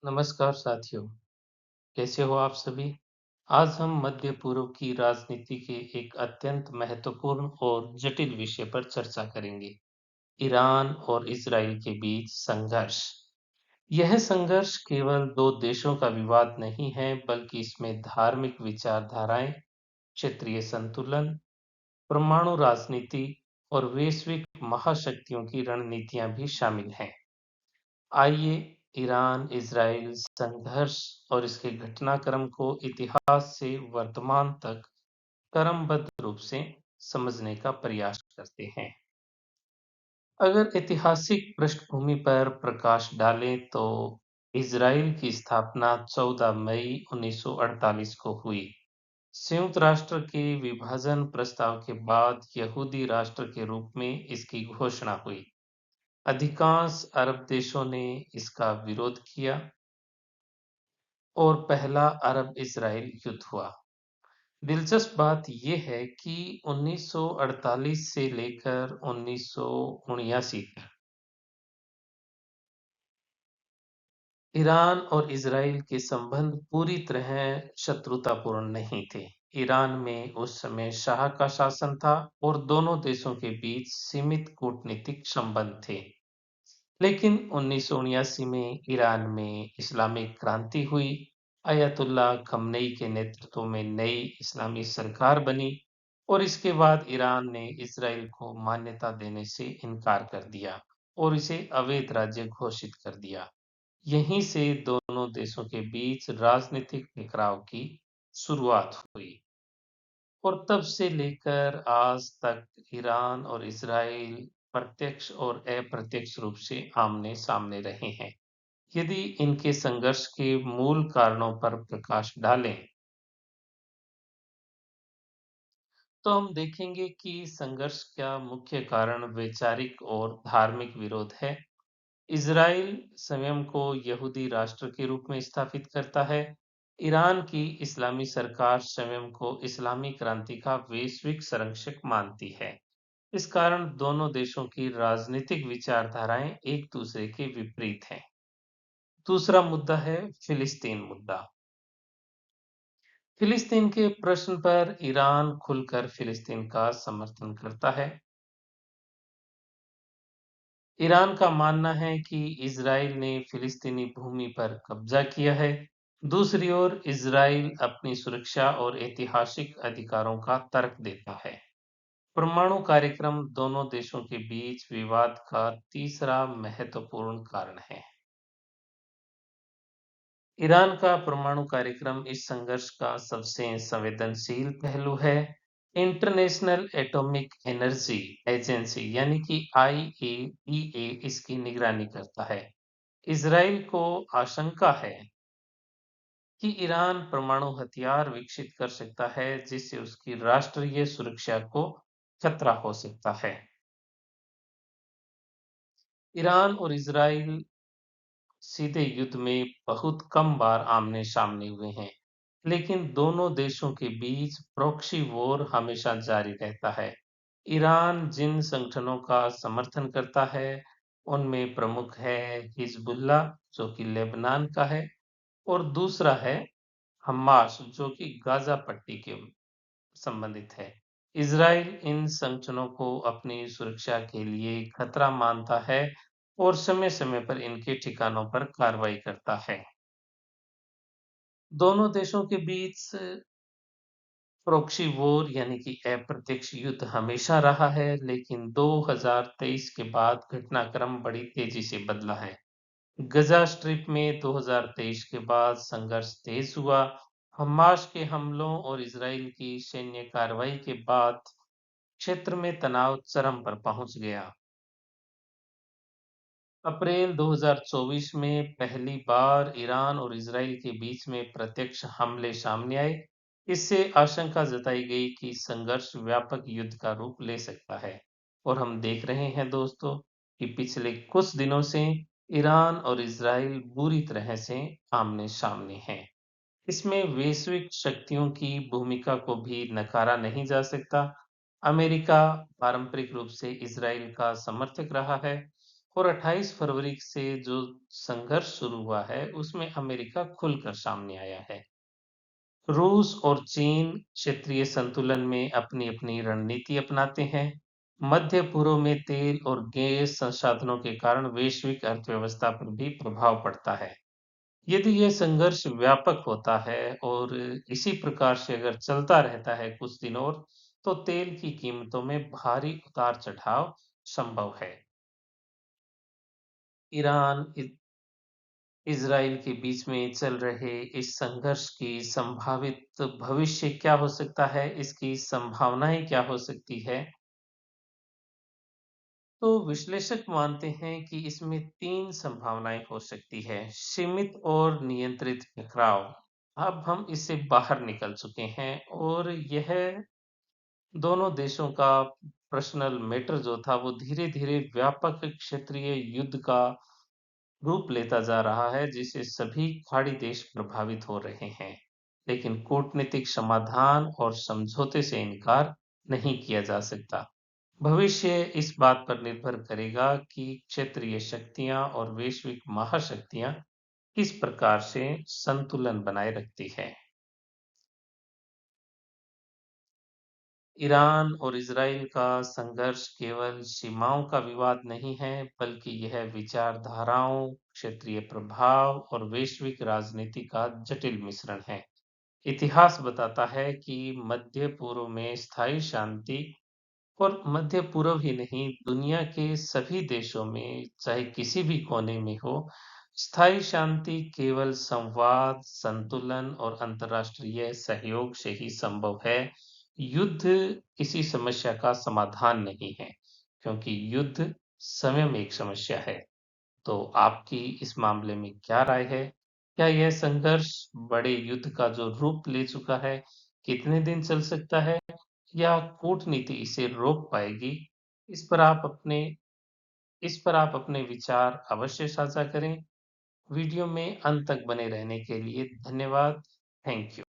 नमस्कार साथियों, कैसे हो आप सभी? आज हम मध्य पूर्व की राजनीति के एक अत्यंत महत्वपूर्ण और जटिल विषय पर चर्चा करेंगे, ईरान और इज़राइल के बीच संघर्ष। यह संघर्ष केवल दो देशों का विवाद नहीं है, बल्कि इसमें धार्मिक विचारधाराएं, क्षेत्रीय संतुलन, परमाणु राजनीति और वैश्विक महाशक्तियों की रणनीतियां भी शामिल हैं। आइए ईरान-इज़राइल संघर्ष और इसके घटनाक्रम को इतिहास से वर्तमान तक क्रमबद्ध रूप से समझने का प्रयास करते हैं। अगर ऐतिहासिक पृष्ठभूमि पर प्रकाश डालें तो इज़राइल की स्थापना 14 मई 1948 को हुई। संयुक्त राष्ट्र के विभाजन प्रस्ताव के बाद यहूदी राष्ट्र के रूप में इसकी घोषणा हुई। अधिकांश अरब देशों ने इसका विरोध किया और पहला अरब-इज़राइल युद्ध हुआ। दिलचस्प बात ये है कि 1948 से लेकर 1979 तक ईरान और इज़राइल के संबंध पूरी तरह शत्रुतापूर्ण नहीं थे। ईरान में उस समय शाह का शासन था और दोनों देशों के बीच सीमित कूटनीतिक संबंध थे। लेकिन 1979 में ईरान में इस्लामिक क्रांति हुई, अयतुल्ला खमेनी के नेतृत्व में नई इस्लामी सरकार बनी और इसके बाद ईरान ने इज़राइल को मान्यता देने से इनकार कर दिया और इसे अवैध राज्य घोषित कर दिया। यहीं से दोनों देशों के बीच राजनीतिक टकराव की शुरुआत हुई और तब से लेकर आज तक ईरान और इज़राइल प्रत्यक्ष और अप्रत्यक्ष रूप से आमने-सामने रहे हैं। यदि इनके संघर्ष के मूल कारणों पर प्रकाश डालें, तो हम देखेंगे कि संघर्ष का मुख्य कारण वैचारिक और धार्मिक विरोध है। इज़राइल स्वयं को यहूदी राष्ट्र के रूप में स्थापित करता है। ईरान की इस्लामी सरकार स्वयं को इस्लामी क्रांति का वैश्विक संरक्षक मानती है। इस कारण दोनों देशों की राजनीतिक विचारधाराएं एक दूसरे के विपरीत हैं। दूसरा मुद्दा है फिलिस्तीन मुद्दा। फिलिस्तीन के प्रश्न पर ईरान खुलकर फिलिस्तीन का समर्थन करता है। ईरान का मानना है कि इज़राइल ने फिलिस्तीनी भूमि पर कब्जा किया है। दूसरी ओर इज़राइल अपनी सुरक्षा और ऐतिहासिक अधिकारों का तर्क देता है। परमाणु कार्यक्रम दोनों देशों के बीच विवाद का तीसरा महत्वपूर्ण कारण है। ईरान का परमाणु कार्यक्रम इस संघर्ष का सबसे संवेदनशील पहलू है। इंटरनेशनल एटॉमिक एनर्जी एजेंसी यानी कि आईएईए इसकी निगरानी करता है। इज़राइल को आशंका है कि ईरान परमाणु हथियार विकसित कर सकता है जिससे उसकी राष्ट्रीय सुरक्षा को खतरा हो सकता है। ईरान और इज़राइल सीधे युद्ध में बहुत कम बार आमने-सामने हुए हैं, लेकिन दोनों देशों के बीच प्रॉक्सी वॉर हमेशा जारी रहता है। ईरान जिन संगठनों का समर्थन करता है, उनमें प्रमुख है हिज़्बुल्लाह जो कि लेबनान का है और दूसरा है हमास जो कि गाज़ा पट्टी के संबंधित है। इज़राइल इन संगठनों को अपनी सुरक्षा के लिए खतरा मानता है और समय-समय पर इनके ठिकानों पर कार्रवाई करता है। दोनों देशों के बीच प्रॉक्सी वॉर यानी कि अप्रत्यक्ष युद्ध हमेशा रहा है, लेकिन 2023 के बाद घटनाक्रम बड़ी तेजी से बदला है। गजा स्ट्रिप में 2023 के बाद संघर्ष तेज हुआ। हमास के हमलों और इज़राइल की सैन्य कार्रवाई के बाद क्षेत्र में तनाव चरम पर पहुंच गया। अप्रैल 2024 में पहली बार ईरान और इज़राइल के बीच में प्रत्यक्ष हमले सामने आए। इससे आशंका जताई गई कि संघर्ष व्यापक युद्ध का रूप ले सकता है और हम देख रहे हैं दोस्तों कि पिछले कुछ दिनों से ईरान और इज़राइल बुरी तरह से आमने-सामने हैं। इसमें वैश्विक शक्तियों की भूमिका को भी नकारा नहीं जा सकता। अमेरिका पारंपरिक रूप से इज़राइल का समर्थक रहा है और 28 फरवरी से जो संघर्ष शुरू हुआ है, उसमें अमेरिका खुलकर सामने आया है। रूस और चीन क्षेत्रीय संतुलन में अपनी-अपनी रणनीति अपनाते हैं। मध्य पूर्व में तेल और गैस संसाधनों के कारण वैश्विक अर्थव्यवस्था पर भी प्रभाव पड़ता है। यदि यह संघर्ष व्यापक होता है और इसी प्रकार से अगर चलता रहता है कुछ दिन और, तो तेल की कीमतों में भारी उतार-चढ़ाव संभव है। ईरान, इज़राइल के बीच में चल रहे इस संघर्ष की संभावित भविष्य क्या हो सकता है? इसकी संभावनाएँ क्या हो सकती है? तो विश्लेषक मानते हैं कि इसमें 3 संभावनाएँ हो सकती है। सीमित और नियंत्रित टकराव। अब हम इससे बाहर निकल चुके हैं और यह दोनों देशों का पर्सनल मैटर जो था वो धीरे-धीरे व्यापक क्षेत्रीय युद्ध का रूप लेता जा रहा है, जिससे सभी खाड़ी देश प्रभावित हो रहे हैं। लेकिन कूटनीतिक समाधान और समझौते से इनकार नहीं किया जा सकता। भविष्य इस बात पर निर्भर करेगा कि क्षेत्रीय शक्तियां और वैश्विक महाशक्तियां किस प्रकार से संतुलन बनाए रखती है। ईरान और इज़राइल का संघर्ष केवल सीमाओं का विवाद नहीं है, बल्कि यह विचारधाराओं, क्षेत्रीय प्रभाव और वैश्विक राजनीति का जटिल मिश्रण है। इतिहास बताता है कि मध्य पूर्व में स्थायी शांति, और मध्य पूर्व ही नहीं, दुनिया के सभी देशों में, चाहे किसी भी कोने में हो, स्थायी शांति केवल संवाद, संतुलन और अंतर्राष्ट्रीय सहयोग से ही संभव है। युद्ध किसी समस्या का समाधान नहीं है, क्योंकि युद्ध स्वयं एक समस्या है। तो आपकी इस मामले में क्या राय है? क्या यह संघर्ष बड़े युद्ध का जो रूप ले चुका है, कितने दिन चल सकता है? या कूटनीति इसे रोक पाएगी? इस पर आप अपने इस पर आप अपने विचार अवश्य साझा करें। वीडियो में अंत तक बने रहने के लिए धन्यवाद। Thank you.